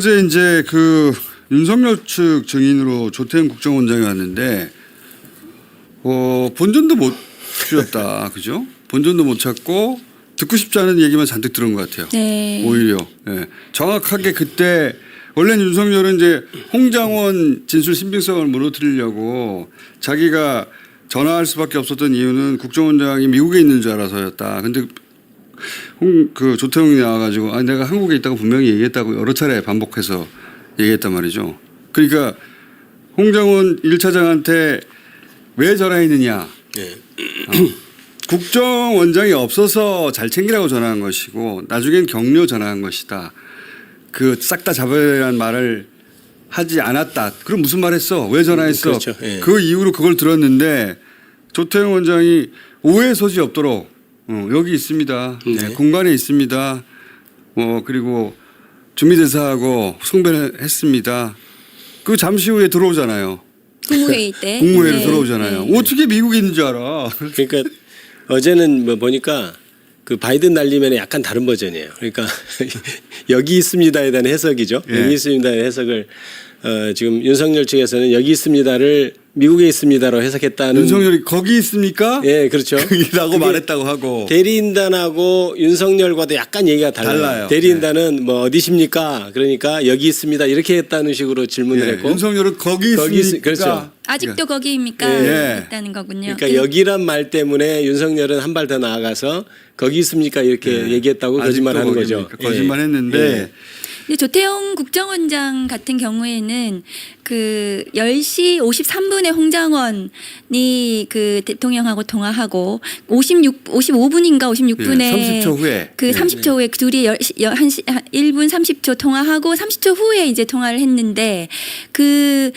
어제 이제 그 윤석열 측 증인으로 조태현 국정원장이 왔는데 본전도 못 주었다, 그죠? 본전도 못 찾고 듣고 싶지 않은 얘기만 잔뜩 들은 것 같아요. 네. 오히려 정확하게 그때 원래는 윤석열은 이제 홍장원 진술 신빙성을 무너뜨리려고 자기가 전화할 수밖에 없었던 이유는 국정원장이 미국에 있는 줄 알아서였다. 근데 그 조태용이 나와가지고 내가 한국에 있다고 분명히 얘기했다고 여러 차례 반복해서 얘기했단 말이죠. 그러니까 홍장원 1차장한테 왜 전화했느냐. 네. 국정원장이 없어서 잘 챙기라고 전화한 것이고 나중엔 격려 전화한 것이다. 그 싹 다 잡아야라는 말을 하지 않았다. 그럼 무슨 말 했어? 왜 전화했어? 그렇죠. 예. 그 이후로 그걸 들었는데 조태용 원장이 오해 소지 없도록 여기 있습니다. 네. 공간에 있습니다. 그리고 준비대사하고 송별했습니다. 그 잠시 후에 들어오잖아요. 국무회의 때. 국무회의로 네. 들어오잖아요. 네. 어떻게 미국에 있는 줄 알아? 그러니까 어제는 뭐 보니까 그 바이든 날리면 약간 다른 버전이에요. 그러니까 여기 있습니다에 대한 해석이죠. 예. 여기 있습니다의 해석을 지금 윤석열 측에서는 여기 있습니다를 미국에 있습니다로 해석했다는. 윤석열이 거기 있습니까? 예, 그렇죠. 거기라고 그게 말했다고 하고. 대리인단하고 윤석열과도 약간 얘기가 달라요. 대리인단은 뭐 어디십니까? 그러니까 여기 있습니다. 이렇게 했다는 식으로 질문을 예, 했고. 윤석열은 거기 있습니까? 그렇죠. 아직도 거기입니까? 예. 있다는 거군요. 그러니까 여기란 말 때문에 윤석열은 한 발 더 나아가서 거기 있습니까? 이렇게 얘기했다고 거짓말하는 거죠. 거짓말했는데 예. 근데 조태용 국정원장 같은 경우에는 그 10시 53분에 홍장원이 그 대통령하고 통화하고 55분인가 56분에 예, 30초 후에. 그 30초 후에 둘이 1분 30초 통화하고 30초 후에 이제 통화를 했는데 그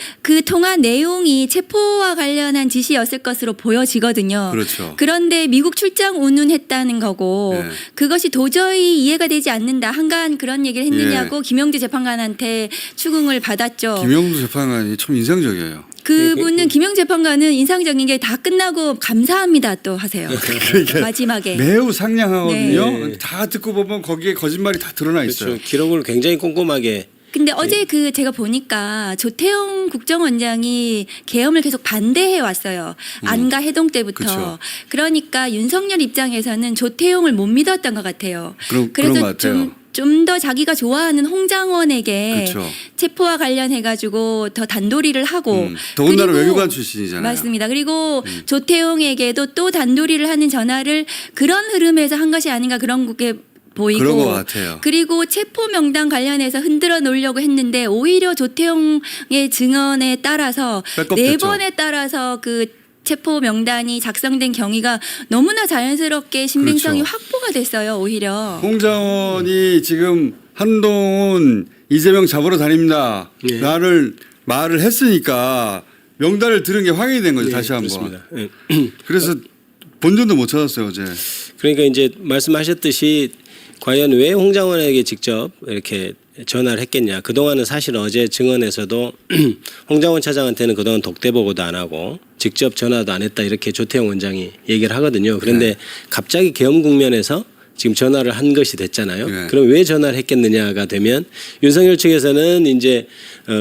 통화 내용이 체포와 관련한 지시였을 것으로 보여지거든요. 그렇죠. 그런데 미국 출장 운운했다는 거고 네. 그것이 도저히 이해가 되지 않는다. 한간 그런 얘기를 했느냐고 김영주 재판관한테 추궁을 받았죠. 김영수 재판관이 참 인상적이에요. 그분은 김영 재판관은 인상적인 게 다 끝나고 감사합니다 또 하세요. 그러니까 마지막에. 매우 상냥하거든요. 네. 다 듣고 보면 거기에 거짓말이 다 드러나 있어요. 그렇죠. 기록을 굉장히 꼼꼼하게. 근데 어제 그 제가 보니까 조태용 국정원장이 계엄을 계속 반대해 왔어요. 안가 해동 때부터. 그쵸. 그러니까 윤석열 입장에서는 조태용을 못 믿었던 것 같아요. 그런 것 그래서 같아요. 좀 더 자기가 좋아하는 홍장원에게 그쵸. 체포와 관련해 가지고 더 단도리를 하고 더군다나 그리고 외교관 출신이잖아요. 맞습니다. 그리고 조태용에게도 또 단도리를 하는 전화를 그런 흐름에서 한 것이 아닌가 그런 게 보이고 그런 것 같아요. 그리고 체포 명단 관련해서 흔들어 놓으려고 했는데 오히려 조태용의 증언에 따라서 뺏겁됐죠. 4번에 따라서 그 체포 명단이 작성된 경위가 너무나 자연스럽게 신빙성이 그렇죠. 확보가 됐어요. 오히려. 홍장원이 지금 한동훈 이재명 잡으러 다닙니다. 네. 말을 했으니까 명단을 들은 게 확인이 된 거죠. 네, 다시 한번. 그렇습니다. 예. 그래서 본전도 못 찾았어요 어제. 그러니까 이제 말씀하셨듯이 과연 왜 홍장원에게 직접 이렇게 전화를 했겠냐. 그동안은 사실 어제 증언에서도 홍장원 차장한테는 그동안 독대보고도 안 하고 직접 전화도 안 했다 이렇게 조태용 원장이 얘기를 하거든요. 그런데 네. 갑자기 계엄 국면에서 지금 전화를 한 것이 됐잖아요. 네. 그럼 왜 전화를 했겠느냐가 되면 윤석열 측에서는 이제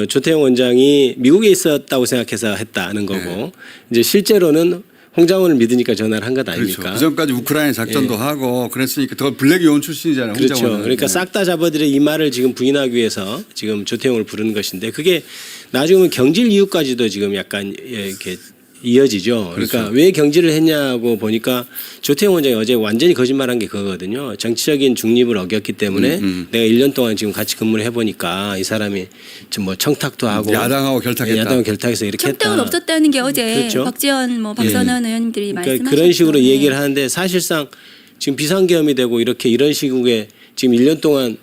조태용 원장이 미국에 있었다고 생각해서 했다는 거고 네. 이제 실제로는 홍장원을 믿으니까 전화를 한 것 아닙니까? 그렇죠. 그전까지 우크라이나 작전도 하고 그랬으니까 더 블랙 요원 출신이잖아요. 그렇죠. 홍장원은. 그러니까 싹 다 잡아들여 이 말을 지금 부인하기 위해서 지금 조태용을 부르는 것인데 그게 나중에 보면 경질 이유까지도 지금 약간 이렇게 이어지죠. 그러니까 그렇죠. 왜 경질을 했냐고 보니까 조태용 원장이 어제 완전히 거짓말한 게 그거거든요. 정치적인 중립을 어겼기 때문에 내가 1년 동안 지금 같이 근무를 해보니까 이 사람이 좀 뭐 청탁도 하고 야당하고 결탁했다. 야당하고 결탁해서 이렇게 청탁은 했다. 없었다는 게 어제 그렇죠. 박지원 박선원 의원님들이 그러니까 말씀하셨죠. 그런 식으로 네. 얘기를 하는데 사실상 지금 비상계엄이 되고 이렇게 이런 시국에 지금 1년 동안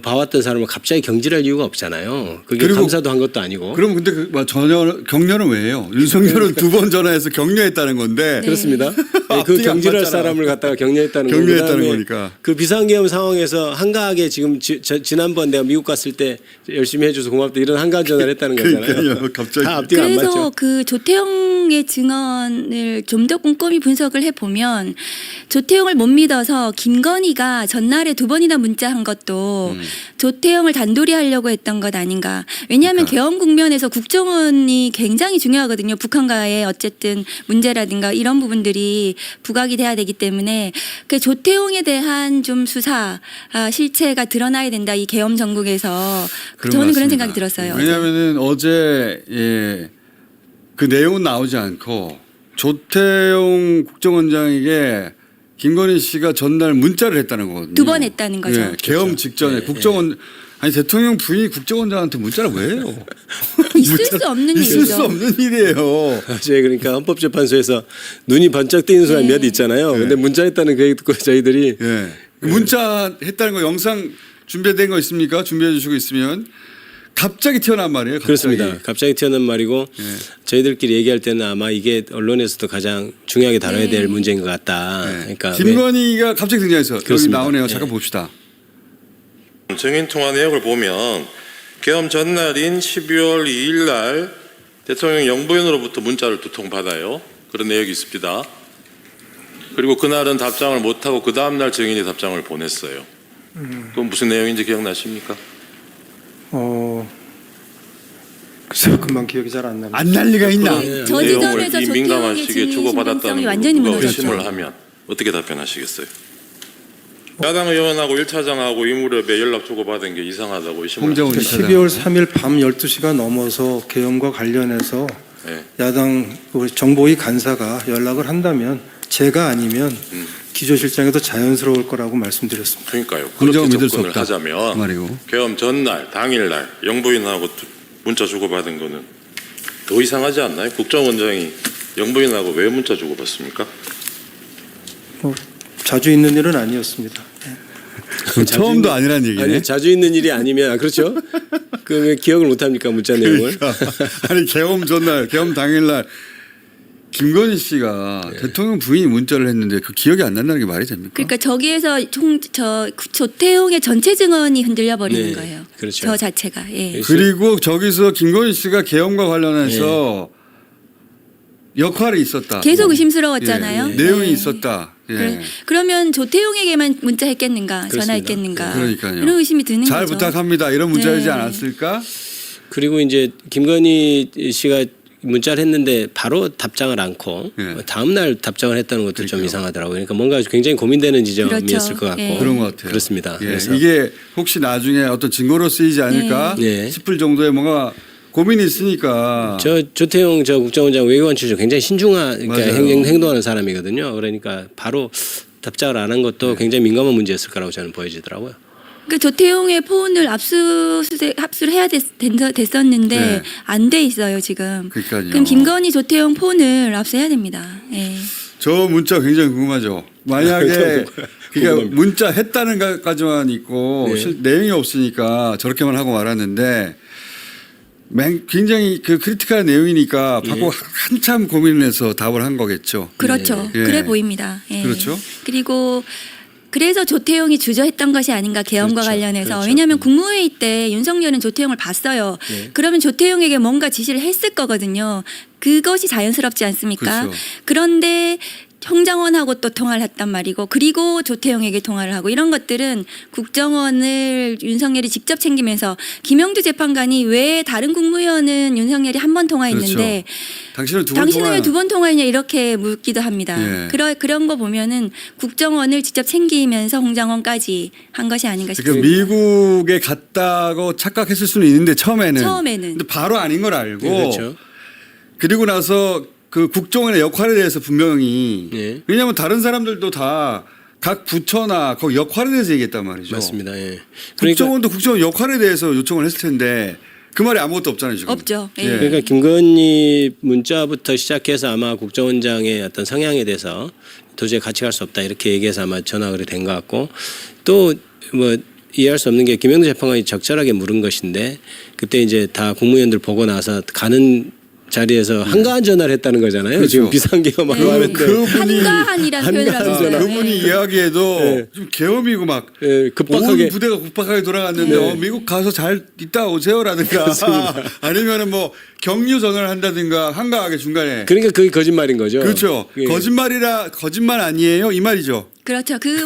봐왔던 사람을 갑자기 경질할 이유가 없잖아요. 그게 그리고 감사도 한 것도 아니고. 그럼 근데 전혀 격려는 왜 해요? 윤석열은 2번 전화해서 격려했다는 건데. 그렇습니다. 네, 그 앞뒤가 안 경질할 맞잖아. 사람을 갖다가 격려했다는 거고. 격려했다는 그다음에 거니까. 그 비상계엄 상황에서 한가하게 지금 지난번 내가 미국 갔을 때 열심히 해줘서 고맙다 이런 한가한 전화를 했다는 거잖아요. 그러니까요. 갑자기. 다 앞뒤가 안 그래서 맞죠. 그 조태용 조태용의 증언을 좀 더 꼼꼼히 분석을 해보면 조태용을 못 믿어서 김건희가 전날에 2번이나 문자한 것도 조태용을 단돌이 하려고 했던 것 아닌가. 왜냐하면 그러니까. 계엄 국면에서 국정원이 굉장히 중요하거든요. 북한과의 어쨌든 문제라든가 이런 부분들이 부각이 돼야 되기 때문에 그 조태용에 대한 좀 수사 실체가 드러나야 된다. 이 계엄 전국에서 그런 저는 것 그런 같습니다. 생각이 들었어요. 왜냐하면은 어제 그 내용은 나오지 않고 조태용 국정원장에게 김건희 씨가 전날 문자를 했다는 거거든요. 2번 했다는 거죠. 예, 계엄 직전에 국정원 아니 대통령 부인이 국정원장한테 문자를 왜 해요? 있을 수 없는 있을 일이죠. 수 없는 일이에요. 어제 그러니까 헌법재판소에서 눈이 번쩍 뜨는 순간 네. 몇 있잖아요. 네. 근데 문자했다는 그 얘기 듣고 저희들이 예. 문자 했다는 거 영상 준비된 거 있습니까? 준비해 주시고 있으면 갑자기 튀어나온 말이에요. 갑자기. 그렇습니다. 갑자기 튀어나온 말이고 예. 저희들끼리 얘기할 때는 아마 이게 언론에서도 가장 중요하게 다뤄야 네. 될 문제인 것 같다. 예. 그러니까 김건희가 갑자기 등장해서 여기 그렇습니다. 나오네요. 예. 잠깐 봅시다. 증인 통화 내역을 보면 계엄 전날인 12월 2일 날 대통령 영부인으로부터 문자를 2통 받아요. 그런 내역이 있습니다. 그리고 그날은 답장을 못하고 그 다음날 증인이 답장을 보냈어요. 그건 무슨 내용인지 기억나십니까? 글쎄요, 금방 기억이 잘 안 납니다. 안 날 리가 있나? 네. 저 내용을 지점에서 이 민감한 조태용의 시기에 증인 주고받았다는 신빙성이 걸 완전히 누가 무너졌죠. 의심을 하면 어떻게 답변하시겠어요? 야당 의원하고 1차장하고 이 무렵에 연락 주고받은 게 이상하다고 의심을 홍정훈 하시겠어요? 12월 3일 밤 12시가 넘어서 계엄과 관련해서 네. 야당 우리 정보위 간사가 연락을 한다면 제가 아니면 기조실장이 더 자연스러울 거라고 말씀드렸습니다. 그러니까요. 홍정은 그렇게 믿을 수 접근을 없다. 하자면 그 말이고. 계엄 전날, 당일날 영부인하고 문자 주고받은 거는 더 이상하지 않나요? 국정원장이 영부인하고 왜 문자 주고받습니까? 뭐, 자주 있는 일은 아니었습니다. 그럼 처음도 아니란 얘기네. 아니 자주 있는 일이 아니면 그렇죠. 그 왜 기억을 못 합니까 문자 내용을? 그러니까. 아니 계엄 전날, 계엄 당일날 김건희 씨가 대통령 부인이 문자를 했는데 그 기억이 안 난다는 게 말이 됩니까? 그러니까 저기에서 조태용의 전체 증언이 흔들려 버리는 네, 거예요. 그렇죠. 저 자체가. 예. 그리고 저기서 김건희 씨가 계엄과 관련해서 역할이 있었다. 계속 의심스러웠잖아요. 예, 내용이 네. 있었다. 예. 그러면 조태용에게만 문자했겠는가, 그렇습니다. 전화했겠는가? 그러니까요. 이런 의심이 드는 잘 거죠. 부탁합니다. 이런 문자이지 네. 않았을까? 그리고 이제 김건희 씨가 문자를 했는데 바로 답장을 않고 예. 다음 날 답장을 했다는 것도 좀 그러니까요. 이상하더라고요. 그러니까 뭔가 굉장히 고민되는 지점이었을 그렇죠. 것 같고 예. 그런 것 같아요. 그렇습니다. 예, 그래서 이게 혹시 나중에 어떤 증거로 쓰이지 않을까 네. 싶을 정도의 뭔가 고민이 있으니까. 저 조태용 저 국정원장 외교관 출신 굉장히 신중한 그러니까 맞아요. 행동하는 사람이거든요. 그러니까 바로 답장을 안 한 것도 굉장히 민감한 문제였을 거라고 저는 보여지더라고요. 그 조태용의 폰을 압수를 해야 됐었는데 네. 안 돼 있어요 지금. 그러니까요. 그럼 김건희 조태용 폰을 압수해야 됩니다. 예. 저 문자 굉장히 궁금하죠. 만약에 그러니까 궁금합니다. 문자 했다는 것까지만 있고 네. 내용이 없으니까 저렇게만 하고 말았는데 굉장히 그 크리티컬한 내용이니까 받고 한참 고민을 해서 답을 한 거겠죠. 그렇죠. 예. 그래 보입니다. 예. 그렇죠. 그리고 그래서 조태용이 주저했던 것이 아닌가 계엄과 그렇죠. 관련해서. 그렇죠. 왜냐하면 국무회의 때 윤석열은 조태용을 봤어요. 네. 그러면 조태용에게 뭔가 지시를 했을 거거든요. 그것이 자연스럽지 않습니까? 그렇죠. 그런데 홍장원하고 또 통화를 했단 말이고 그리고 조태용에게 통화를 하고 이런 것들은 국정원을 윤석열이 직접 챙기면서 김영주 재판관이 왜 다른 국무위원은 윤석열이 한 번 통화했는데 당신은 두 번 당신은 왜 통화. 두 번 통화했냐 이렇게 묻기도 합니다. 예. 그런 거 보면은 국정원을 직접 챙기면서 홍장원까지 한 것이 아닌가 그러니까 싶습니다. 미국에 갔다고 착각했을 수는 있는데 처음에는. 처음에는. 근데 바로 아닌 걸 알고. 그렇죠. 그리고 나서 그 국정원의 역할에 대해서 분명히 예. 왜냐하면 다른 사람들도 다 각 부처나 그 역할에 대해서 얘기했단 말이죠. 맞습니다. 예. 그러니까 국정원도 국정원 역할에 대해서 요청을 했을 텐데 그 말이 아무것도 없잖아요 지금. 없죠. 예. 그러니까 김건희 문자부터 시작해서 아마 국정원장의 어떤 성향에 대해서 도저히 같이 갈 수 없다 이렇게 얘기해서 아마 전화가 된 것 같고 또 뭐 이해할 수 없는 게 김영주 재판관이 적절하게 물은 것인데 그때 이제 다 국무위원들 보고 나서 가는 자리에서 한가한 전화를 했다는 거잖아요. 그렇죠. 지금 비상계엄하고 네. 하는데 한가한이라는 표현을 하고 한가한 있어요. 그분이 이야기해도 좀 계엄이고 막 예, 급박하게 온 부대가 급박하게 돌아갔는데 미국 가서 잘 있다 오세요라든가 아니면은 뭐 격려 전화를 한다든가 한가하게 중간에 그러니까 그게 거짓말인 거죠. 그렇죠. 예. 거짓말 아니에요 이 말이죠. 그렇죠. 그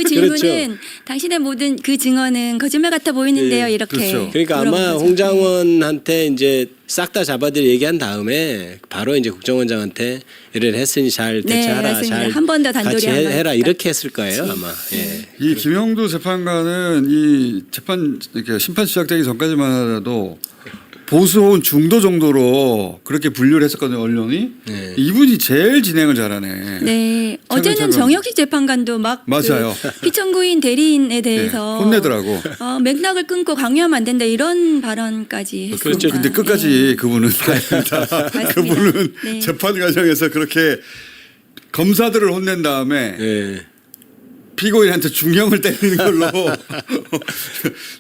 질문은 그렇죠. 당신의 모든 그 증언은 거짓말 같아 보이는데요. 예, 이렇게. 그렇죠. 그러니까 아마 물어본 거죠. 홍장원한테 이제 싹 다 잡아들 얘기한 다음에 바로 이제 국정원장한테 이래를 했으니 잘 네, 대처하라, 맞습니다. 잘 한번더 단돌이 같이 한 해라 거니까. 이렇게 했을 거예요 아마. 예. 이 김영두 재판관은 이 재판 이렇게 심판 시작되기 전까지만 하더라도 보수혼 중도 정도로 그렇게 분류를 했었거든요 언론이. 네. 이분이 제일 진행을 잘하네. 네. 어제는 차근차근. 정혁식 재판관도 막 맞아요. 그 피청구인 대리인에 대해서 네, 혼내더라고. 맥락을 끊고 강요하면 안 된다 이런 발언까지 했습니다. 그렇죠. 근데 끝까지 그분은 다행이다. 그분은 네. 재판 과정에서 그렇게 검사들을 혼낸 다음에 예. 피고인한테 중형을 때리는 걸로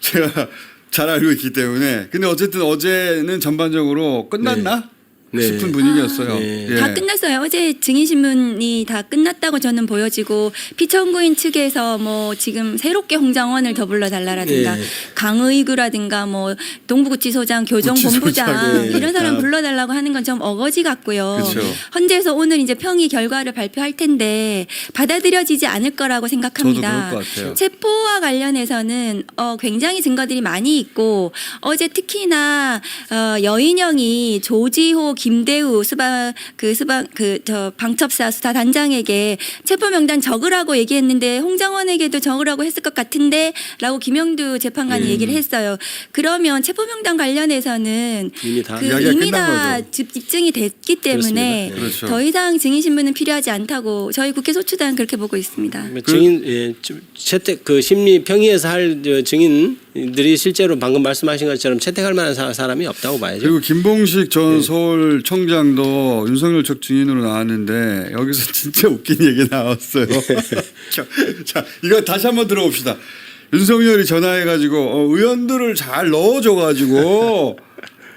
제가 잘 알고 있기 때문에. 근데 어쨌든 어제는 전반적으로 끝났나 네. 싶은 분위기였어요. 네. 예. 다 끝났어요. 어제 증인신문이 다 끝났다고 저는 보여지고 피청구인 측에서 뭐 지금 새롭게 홍장원을 더 불러달라라든가 네. 강의구라든가 뭐 동부구치소장, 교정본부장 구치소장, 네. 이런 사람 아. 불러달라고 하는 건 좀 어거지 같고요. 그렇죠. 헌재에서 오늘 이제 평의 결과를 발표할 텐데 받아들여지지 않을 거라고 생각합니다. 저도 그럴 것 같아요. 체포와 관련해서는 굉장히 증거들이 많이 있고 어제 특히나 여인영이 조지호, 김대우 방첩사 수사 단장에게 체포 명단 적으라고 얘기했는데 홍장원에게도 적으라고 했을 것 같은데라고 김영두 재판관이 얘기를 했어요. 그러면 체포 명단 관련해서는 이미 다 이야기가 이미 끝난 다 거죠. 입증이 됐기 때문에 그렇습니다. 그렇죠. 더 이상 증인 신문은 필요하지 않다고 저희 국회 소추단 그렇게 보고 있습니다. 증인 채택 그 심리 평의에서 할 증인들이 실제로 방금 말씀하신 것처럼 채택할 만한 사람이 없다고 봐야죠. 그리고 김봉식 네. 전 서울청장도 윤석열 측 증인으로 나왔는데 여기서 진짜 웃긴 얘기 나왔어요. 자, 이거 다시 한번 들어봅시다. 윤석열이 전화해가지고 의원들을 잘 넣어줘가지고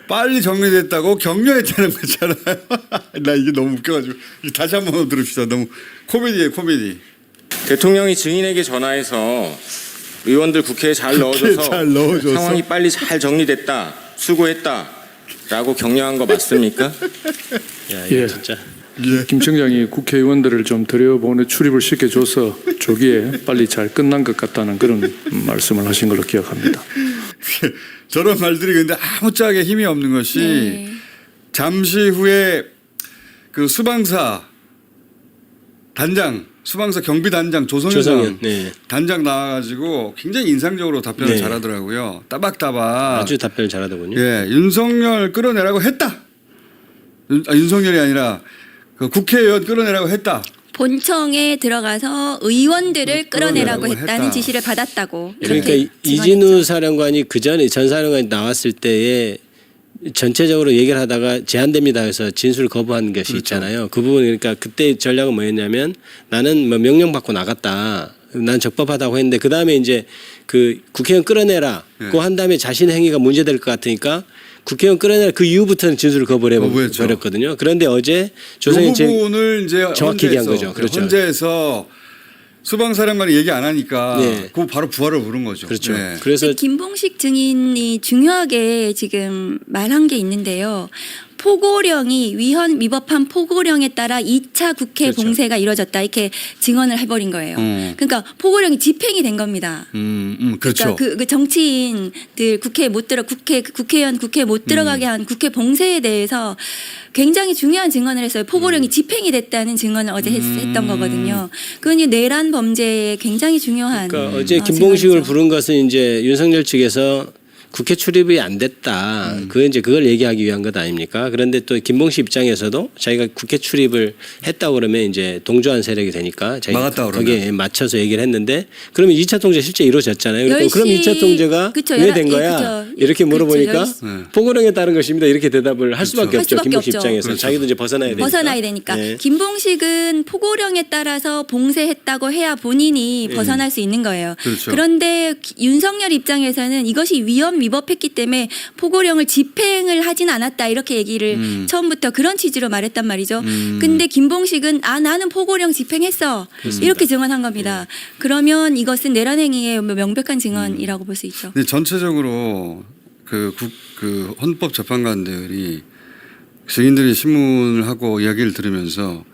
빨리 정리됐다고 격려했다는 거잖아요. 나 이게 너무 웃겨가지고 이거 다시 한번 들읍시다. 너무 코미디예요, 코미디. 대통령이 증인에게 전화해서 의원들 국회에 잘 국회에 넣어줘서 잘 넣어줘서. 상황이 빨리 잘 정리됐다, 수고했다라고 격려한 거 맞습니까? 야, 이거 예. 진짜. 김 청장이 국회의원들을 좀 들여보내 출입을 시켜줘서 조기에 빨리 잘 끝난 것 같다는 그런 말씀을 하신 걸로 기억합니다. 저런 말들이 근데 아무짝에 힘이 없는 것이 네. 잠시 후에 그 수방사 경비단장 조성현 네. 단장 나와가지고 굉장히 인상적으로 답변을 네. 잘하더라고요. 따박따박. 아주 답변을 잘하더군요. 예, 윤석열 끌어내라고 했다. 윤석열이 아니라 그 국회의원 끌어내라고 했다. 본청에 들어가서 의원들을 끌어내라고 끌어내라고 했다는 했다. 지시를 받았다고. 그러니까 이렇게 이진우 증언했죠. 사령관이 그 전에 전 사령관이 나왔을 때에 전체적으로 얘기를 하다가 제한됩니다 해서 진술을 거부한 것이 있잖아요. 그 부분 그러니까 그때 전략은 뭐였냐면 나는 뭐 명령 받고 나갔다. 난 적법하다고 했는데 그 다음에 이제 그 국회의원 끌어내라. 그거 한 다음에 자신의 행위가 문제될 것 같으니까 국회의원 끌어내라. 그 이후부터는 진술을 거부했죠. 거부해버렸거든요. 그런데 어제 이 조성현 부분을 이제 정확히 얘기한 거죠. 그렇죠. 헌재에서 수방사령관이 얘기 안 하니까 네. 그거 바로 부활을 부른 거죠. 그렇죠. 네. 그래서 김봉식 증인이 중요하게 지금 말한 게 있는데요. 포고령이 위법한 포고령에 따라 2차 국회 그렇죠. 봉쇄가 이루어졌다 이렇게 증언을 해버린 거예요. 그러니까 포고령이 집행이 된 겁니다. 그렇죠. 그러니까 그 정치인들 국회에 못 들어 국회의원 국회에 못 들어가게 한 국회 봉쇄에 대해서 굉장히 중요한 증언을 했어요. 포고령이 집행이 됐다는 증언을 어제 했던 거거든요. 그건 이제 내란 범죄에 굉장히 중요한. 그러니까 어제 김봉식을 증언이죠. 부른 것은 이제 윤석열 측에서 국회 출입이 안 됐다. 그 이제 그걸 얘기하기 위한 것 아닙니까? 그런데 또 김봉식 입장에서도 자기가 국회 출입을 했다고 그러면 이제 동조한 세력이 되니까 자기가 막았다 거기에 맞춰서 얘기를 했는데 그러면 2차 통제 실제 이루어졌잖아요. 그러니까 그럼 2차 통제가 그쵸, 왜 된 거야? 그쵸. 이렇게 물어보니까 그쵸, 포고령에 따른 것입니다. 이렇게 대답을 할 수밖에 할 없죠. 수밖에 김봉식 없죠. 입장에서 그렇죠. 자기도 이제 벗어나야 되니까. 벗어나야 되니까. 네. 김봉식은 포고령에 따라서 봉쇄했다고 해야 본인이 벗어날 수 있는 거예요. 그렇죠. 그런데 윤석열 입장에서는 이것이 위헌 법은 위법했기 때문에 포고령을 집행을 하진 않았다 이렇게 얘기를 처음부터 그런 취지로 말했단 말이죠. 근데 김봉식은 나는 포고령 집행했어 이렇게 증언한 겁니다. 그러면 이것은 내란행위의 명백한 증언이라고 볼 수 있죠. 근데 전체적으로 그 헌법 재판관들이 증인들이 신문을 하고 이야기를 들으면서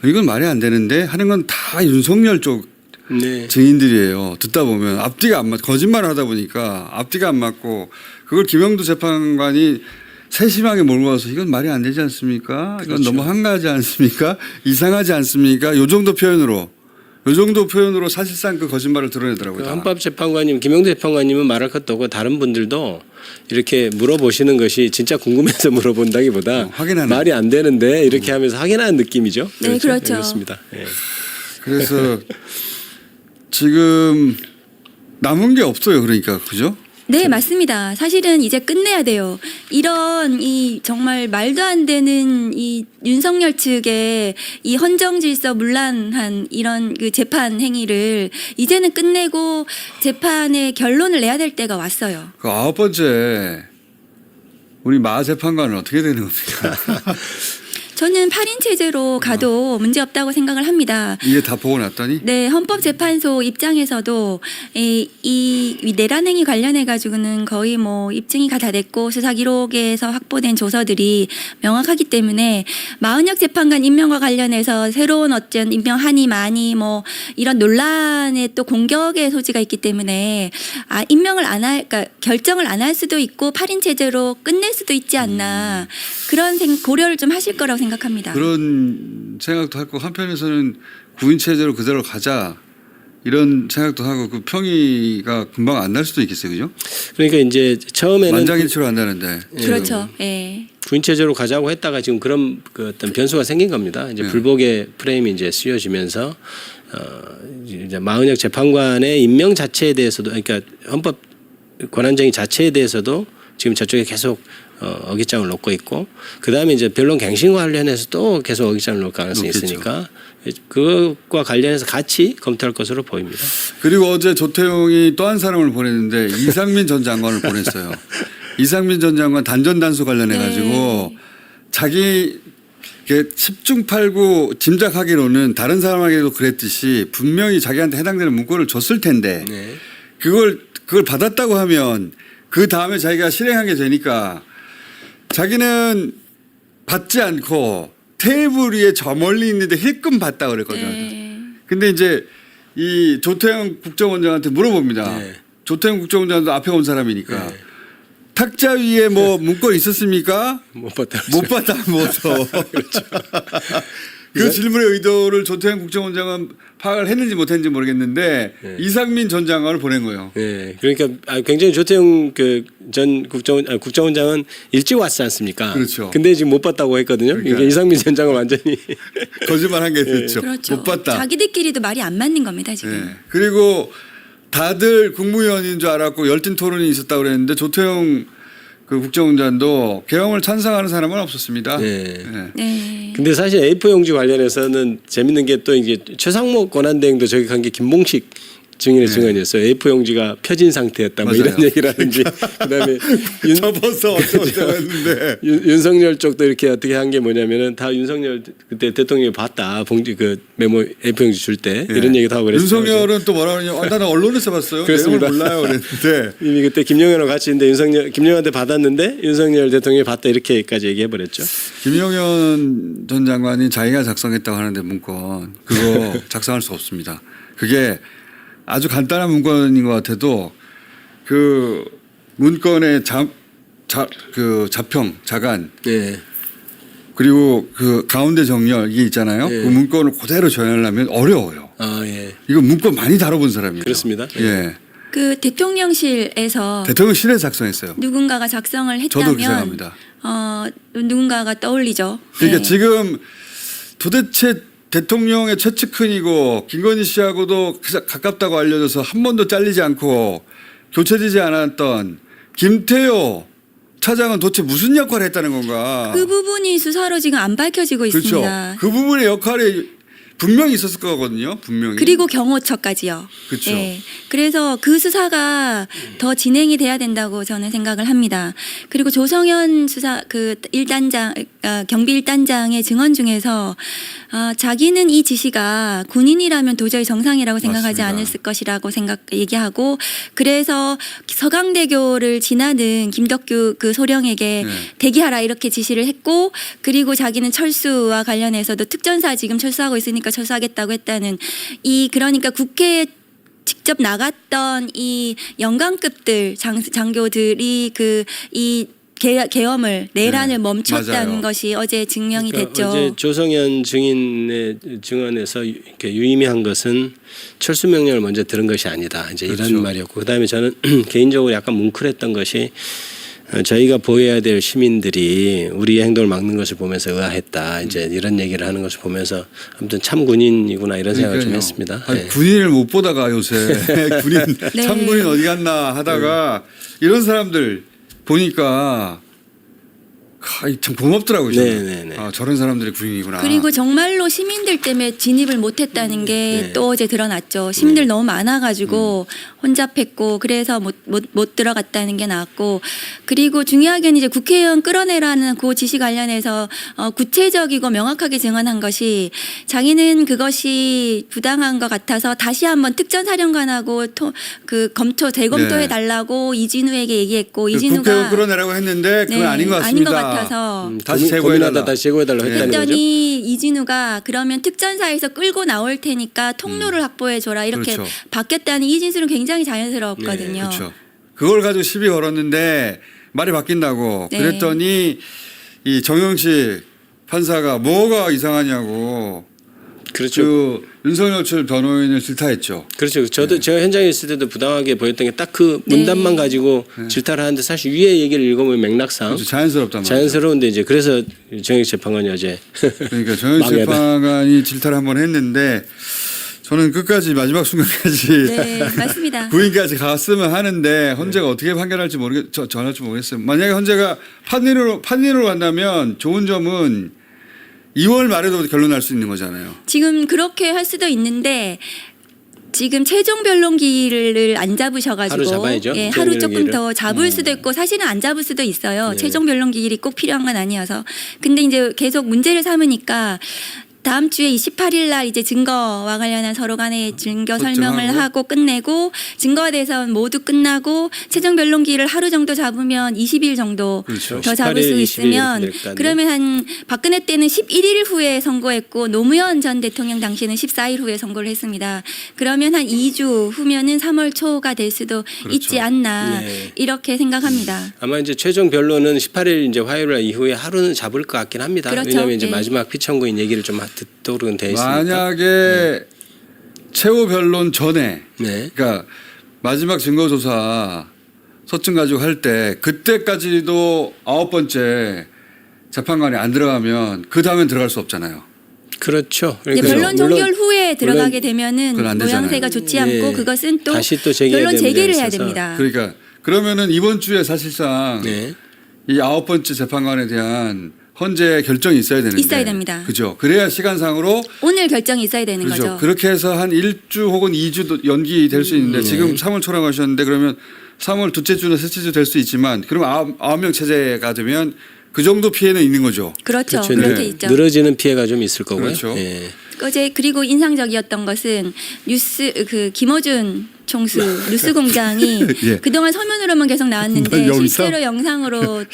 이건 말이 안 되는데 하는 건 다 윤석열 쪽 네. 증인들이에요. 듣다 보면 앞뒤가 안 맞, 거짓말을 하다 보니까 앞뒤가 안 맞고 그걸 김영두 재판관이 세심하게 몰고 와서 이건 말이 안 되지 않습니까? 이건 그렇죠. 너무 한가하지 않습니까? 이상하지 않습니까? 요 정도 표현으로 사실상 그 거짓말을 드러내더라고요. 그 다. 헌법재판관님, 김영두 재판관님은 말할 것도 없고 다른 분들도 이렇게 물어보시는 것이 진짜 궁금해서 물어본다기보다 확인하는. 말이 안 되는데 이렇게 하면서 확인하는 느낌이죠. 네, 그렇죠. 그렇습니다. 예. 그래서 지금 남은 게 없어요. 그러니까 그죠? 네, 맞습니다. 사실은 이제 끝내야 돼요. 이런 이 정말 말도 안 되는 이 윤석열 측의 이 헌정 질서 문란한 이런 그 재판 행위를 이제는 끝내고 재판의 결론을 내야 될 때가 왔어요. 그 9번째 우리 마 재판관은 어떻게 되는 겁니까? 저는 8인 체제로 가도 문제 없다고 생각을 합니다. 이게 다 보고 났더니 네, 헌법재판소 입장에서도 이 내란행위 관련해 가지고는 거의 뭐 입증이 다 됐고 수사 기록에서 확보된 조서들이 명확하기 때문에 마은혁 재판관 임명과 관련해서 새로운 어떤 임명하니 마니 뭐 이런 논란에 또 공격의 소지가 있기 때문에 임명을 안 할, 그러니까 결정을 안 할 수도 있고 8인 체제로 끝낼 수도 있지 않나 그런 고려를 좀 하실 거라고 생각합니다. 그런 생각도 하고 한편에서는 9인 체제로 그대로 가자 이런 생각도 하고 그 평의가 금방 안 날 수도 있겠어요, 그죠? 그러니까 이제 처음에는 만장일치로 한다는데 그렇죠. 예. 구인 체제로 가자고 했다가 지금 그런 그 어떤 변수가 생긴 겁니다. 이제 네. 불복의 프레임이 이제 씌워지면서 이제 마은혁 재판관의 임명 자체에 대해서도 그러니까 헌법 권한쟁의 자체에 대해서도 지금 저쪽에 계속 어깃장을 놓고 있고 그 다음에 이제 변론 갱신과 관련해서 또 계속 어깃장을 놓을 가능성이 놓겠죠. 있으니까 그것과 관련해서 같이 검토할 것으로 보입니다. 그리고 어제 조태용이 또 한 사람을 보냈는데 이상민 전 장관을 보냈어요. 이상민 전 장관 단전 단수 관련해 가지고 자기 10중 8구 짐작하기로는 다른 사람에게도 그랬듯이 분명히 자기한테 해당되는 문건을 줬을 텐데 네. 그걸 받았다고 하면 그 다음에 자기가 실행하게 되니까 자기는 받지 않고 테이블 위에 저 멀리 있는데 힐끔 받다 그랬거든요. 네. 근데 이제 이 조태영 국정원장한테 물어봅니다. 네. 조태영 국정원장도 앞에 온 사람이니까 네. 탁자 위에 뭐 문건 있었습니까? 못 봤다. 못 봤다 못서 그 질문의 의도를 조태영 국정원장은 파악을 했는지 못했는지 모르겠는데 네. 이상민 전 장관을 보낸 거예요. 네, 그러니까 굉장히 조태용 그 전 국정원장은 일찍 왔지 않습니까? 그렇죠. 근데 지금 못 봤다고 했거든요. 그러니까. 그러니까 이상민 전 장관 완전히 거짓말한 게 됐죠. 그렇죠. 못 봤다. 자기들끼리도 말이 안 맞는 겁니다 지금. 네. 그리고 다들 국무위원인 줄 알았고 열띤 토론이 있었다고 그랬는데 조태용 그 국정원장도 개헌을 찬성하는 사람은 없었습니다. 네. 네. 네. 근데 사실 A4 용지 관련해서는 재밌는 게 또 이제 최상목 권한대행도 저격한 게 김봉식 증인의 네. 증언이었어요. A4 용지가 펴진 상태였다. 뭐 이런 맞아요. 얘기라든지 그다음에 접어서 어쩌고 했는데 윤석열 쪽도 이렇게 어떻게 한 게 뭐냐면은 다 윤석열 그때 대통령이 봤다. 봉지 그 메모 A4 용지 줄 때 이런 얘기도 하고 그랬어요. 윤석열은 또 뭐라 그러냐? 나는 언론에서 봤어요. 그렇습니다. 내용을 몰라요. 그랬는데 이미 그때 김용현하고 같이 있는데 김용현한테 받았는데 윤석열 대통령이 봤다 이렇게까지 얘기해 버렸죠. 김용현 전 장관이 자기가 작성했다고 하는데 문건 그거 작성할 수 없습니다. 그게 아주 간단한 문건인 것 같아도 그 문건의 그 자평, 자간 네. 그리고 그 가운데 정렬 이게 있잖아요. 네. 그 문건을 그대로 전하려면 어려워요. 아 예. 이거 문건 많이 다뤄본 사람이에요. 그렇습니다. 예. 그 대통령실에서 대통령실에 작성했어요. 누군가가 작성을 저도 했다면 그 생각합니다. 누군가가 떠올리죠. 그러니까 네. 지금 도대체 대통령의 최측근이고 김건희 씨하고도 가깝다고 알려져서 한 번도 잘리지 않고 교체되지 않았던 김태효 차장은 도대체 무슨 역할을 했다는 건가? 그 부분이 수사로 지금 안 밝혀지고 그렇죠. 있습니다. 그 부분의 역할이 분명히 있었을 거거든요. 분명히. 그리고 경호처까지요. 그쵸. 예. 그래서 그 수사가 더 진행이 돼야 된다고 저는 생각을 합니다. 그리고 조성현 수사 그 1단장 경비 1단장의 증언 중에서 자기는 이 지시가 군인이라면 도저히 정상이라고 생각하지 맞습니다. 않았을 것이라고 얘기하고 그래서 서강대교를 지나는 김덕규 그 소령에게 네. 대기하라 이렇게 지시를 했고 그리고 자기는 철수와 관련해서도 특전사 지금 철수하고 있으니까 철수하겠다고 했다는 그러니까 국회에 직접 나갔던 이 영관급들 장교들이 이 계엄을 내란을 네, 멈췄다는 맞아요. 것이 어제 증명이 그러니까 됐죠. 어제 조성현 증인의 증언에서 이렇게 유의미한 것은 철수 명령을 먼저 들은 것이 아니다. 이제 그렇죠. 이런 말이었고 그다음에 저는 개인적으로 약간 뭉클했던 것이 저희가 보호해야 될 시민들이 우리의 행동을 막는 것을 보면서 의아했다. 이제 이런 얘기를 하는 것을 보면서 아무튼 참 군인이구나 이런 생각을 좀 그러니까요. 했습니다. 아니, 네. 군인을 못 보다가 요새 군인 네. 참군인 어디 갔나 하다가 이런 사람들 보니까 참 고맙더라고요. 저는. 네네네. 저런 사람들이 군인이구나. 그리고 정말로 시민들 때문에 진입을 못했다는 게 또 네. 어제 드러났죠. 시민들 너무 많아가지고 혼잡했고 그래서 못 들어갔다는 게 나왔고 그리고 중요하게는 이제 국회의원 끌어내라는 그 지시 관련해서 구체적이고 명확하게 증언한 것이 자기는 그것이 부당한 것 같아서 다시 한번 특전사령관하고 검토 재검토해 네. 달라고 이진우에게 얘기했고 그 이진우가 국회의원 끌어내라고 했는데 그건 네, 아닌 것 아닌 같습니다. 것 같아서 다시 고민하다 제고해달라. 다시 제고해달라고 네. 했다는 거죠. 그랬더니 이진우가 그러면 특전사에서 끌고 나올 테니까 통로를 확보해줘라 이렇게 그렇죠. 바뀌었다니 이 진술은 굉장히 자연스러웠거든요. 그렇죠. 그걸 가지고 시비 걸었는데 말이 바뀐다고 네. 그랬더니 이 정영식 판사가 뭐가 이상하냐고 그렇죠. 그 윤석열 변호인을 질타했죠. 그렇죠. 저도 제가 현장에 있을 때도 부당하게 보였던 게 딱 그 문단만 가지고 질타를 하는데 사실 위에 얘기를 읽어보면 맥락상 그렇죠. 자연스럽단 말이죠. 자연스러운데 이제 그래서 정혁 재판관이 어제 그러니까 정영식 망해라. 재판관이 질타를 한번 했는데 저는 끝까지 마지막 순간까지 네, 맞습니다. 부인까지 갔으면 하는데 헌재가 어떻게 판결할지 전할지 모르겠어요. 만약에 헌재가 판례로 간다면 좋은 점은 2월 말에도 결론 날 수 있는 거잖아요. 지금 그렇게 할 수도 있는데 지금 최종 변론기를 안 잡으셔가지고 하루 잡아야죠. 예, 최종 하루 조금 변론기를. 더 잡을 수도 있고 사실은 안 잡을 수도 있어요. 네. 최종 변론기일이 꼭 필요한 건 아니어서. 근데 이제 계속 문제를 삼으니까 다음 주에 28일 날 이제 증거와 관련한 서로 간의 증거 설명을 설정하고. 하고 끝내고 증거에 대해서는 모두 끝나고 최종 변론기를 하루 정도 잡으면 20일 정도 그렇죠. 더 잡을 18일, 수 20일 있으면 될까요? 그러면 한 박근혜 때는 11일 후에 선고했고 노무현 전 대통령 당시에는 14일 후에 선고를 했습니다. 그러면 한 2주 후면은 3월 초가 될 수도 그렇죠. 있지 않나 네. 이렇게 생각합니다. 아마 이제 최종 변론은 18일 이제 화요일 날 이후에 하루는 잡을 것 같긴 합니다. 그렇죠. 왜냐하면 이제 네. 마지막 피청구인 얘기를 좀 듣도록은 돼 있으니까. 만약에 최후 변론 전에 네. 그러니까 마지막 증거조사 서증 가지고 할 때 그때까지도 9번째 재판관이 안 들어가면 그 다음엔 들어갈 수 없잖아요. 그렇죠. 이제 그러니까 변론 물론 종결 후에 들어가게 되면은 그건 안 되잖아요. 모양새가 좋지 네. 않고 그것은 또 다시 또 재개해야 변론 되는 재개를 문제가 해야 있어서. 됩니다. 그러니까 그러면은 이번 주에 사실상 네. 이 9번째 재판관에 대한 헌재 결정이 있어야 되는데 있어야 됩니다. 그죠. 그래야 시간상으로 오늘 결정이 있어야 되는 그렇죠. 거죠. 그렇게 해서 한 1주 혹은 2주 연기될 수 있는데 지금 3월 초라고 하셨는데 그러면 3월 둘째 주나 셋째 주 될 수 있지만 그럼 9명 체제가 되면 그 정도 피해는 있는 거죠. 그렇죠. 그렇죠. 그렇게 네. 있죠. 늘어지는 피해가 좀 있을 거고요. 그렇죠. 예. 어제 그리고 인상적이었던 것은 뉴스 김어준 총수 뉴스공장이 예. 그동안 서면으로만 계속 나왔는데 난 영상- 실제로 영상으로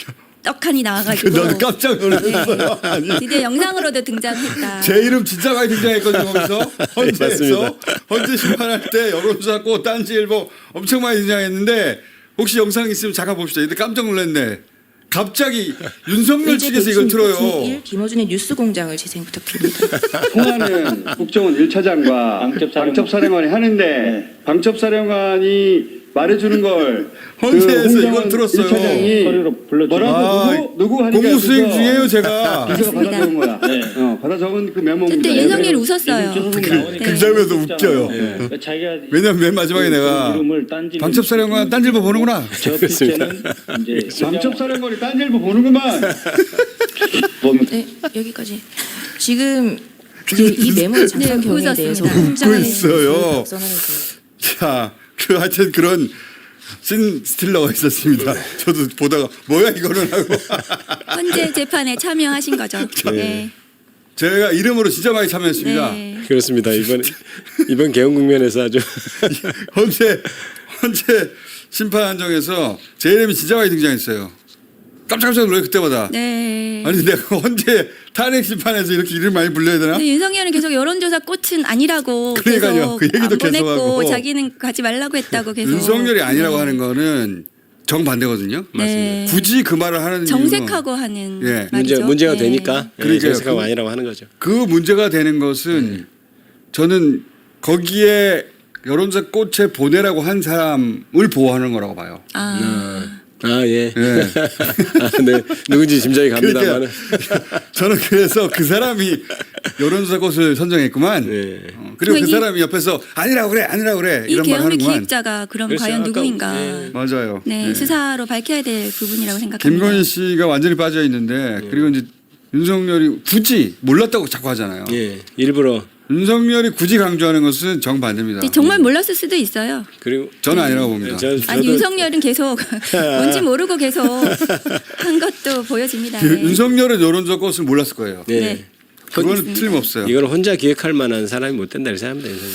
떡하니 나와가지고 나도 깜짝 놀랐어요. 아니, 드디어 영상으로도 등장했다. 제 이름 진짜 많이 등장했거든요. 거기서 헌재에서 헌재 심판할 때 여론조사고 딴지일보 엄청 많이 등장했는데 혹시 영상 있으면 잠깐 봅시다. 근데 깜짝 놀랐네. 갑자기 윤석열 측에서 이걸 틀어요. 김어준의 뉴스공장을 재생 부탁드립니다. 통화는 국정원 1차장과 방첩사령관이 하는데 방첩사령관이 말해주는 걸 헌재에서 이걸 들었어요. 1차장이 뭐라고 누구 하니까 공무 수행 여기서 중이에요 제가. 비서가 받아 적은 거야. 받아 적은 그 메모입니다. 그때 윤석열이 웃었어요. 그 네. 장면에서 웃겨요. 왜냐면 맨 마지막에 내가 방첩사령관 딴질보 보는구나. 방첩사령관이 딴일보 보는구만. 네, 여기까지. 지금 이 메모의 작성 네, 경위에 대해서 웃었습니다. 웃고 혼자의 있어요. 박선원에 대해서 자, 하여튼 그런 신 스틸러가 있었습니다. 저도 보다가 뭐야 이거는 하고 헌재 재판에 참여하신 거죠. 네. 제가 이름으로 진짜 많이 참여했습니다. 네. 그렇습니다. 이번 개헌 국면에서 아주 헌재 심판정에서 제 이름이 진짜 많이 등장했어요. 깜짝깜짝 놀라요 그때마다. 네. 아니 내가 헌재 탄핵 심판에서 이렇게 이름 많이 불러야 되나? 근데 윤석열은 계속 여론조사 꽃은 아니라고 그러니까요. 계속 그 얘기도 안 계속 보냈고 하고. 자기는 가지 말라고 했다고 계속. 윤석열이 아니라고 하는 거는 정반대거든요. 네. 굳이 그 말을 하는 정색하고 하는 예. 말이죠. 문제가 네. 되니까 그러니까요. 정색하고 아니라고 하는 거죠. 그 문제가 되는 것은 저는 거기에 여론조사 꽃에 보내라고 한 사람을 보호하는 거라고 봐요. 예. 예. 네. 누군지 짐작이 갑니다만. 그러니까 저는 그래서 그 사람이 여론조사 꽃을 선정했구만. 네. 그리고 그 이- 사람이 옆에서 아니라고 그래 이 이런 말 계엄의 하는구만. 기획자가 그럼 그렇죠. 과연 아까- 누구인가? 네. 맞아요. 네, 네. 수사로 밝혀야 될 부분이라고 생각합니다. 김건희 씨가 완전히 빠져 있는데 그리고 이제 윤석열이 굳이 몰랐다고 자꾸 하잖아요. 예. 일부러 윤석열이 굳이 강조하는 것은 정반대입니다. 근데 정말 몰랐을 수도 있어요. 그리고 저는 아니라고 봅니다. 아니 윤석열은 계속 뭔지 모르고 계속 한 것도 보여집니다. 네. 윤석열은 여론조사 꽃을 몰랐을 거예요. 네. 네. 그거는 틀림없어요. 이걸 혼자 기획할 만한 사람이 못 된다 이렇게 생각합니다. 윤석열.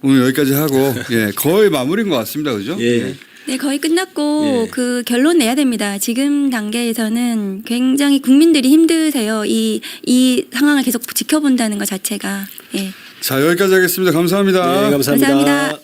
오늘 여기까지 하고 예, 거의 마무리인 것 같습니다. 그죠? 예. 네, 거의 끝났고 예. 그 결론 내야 됩니다. 지금 단계에서는 굉장히 국민들이 힘드세요. 이 상황을 계속 지켜본다는 것 자체가. 예. 자 여기까지 하겠습니다. 감사합니다. 네, 감사합니다. 감사합니다.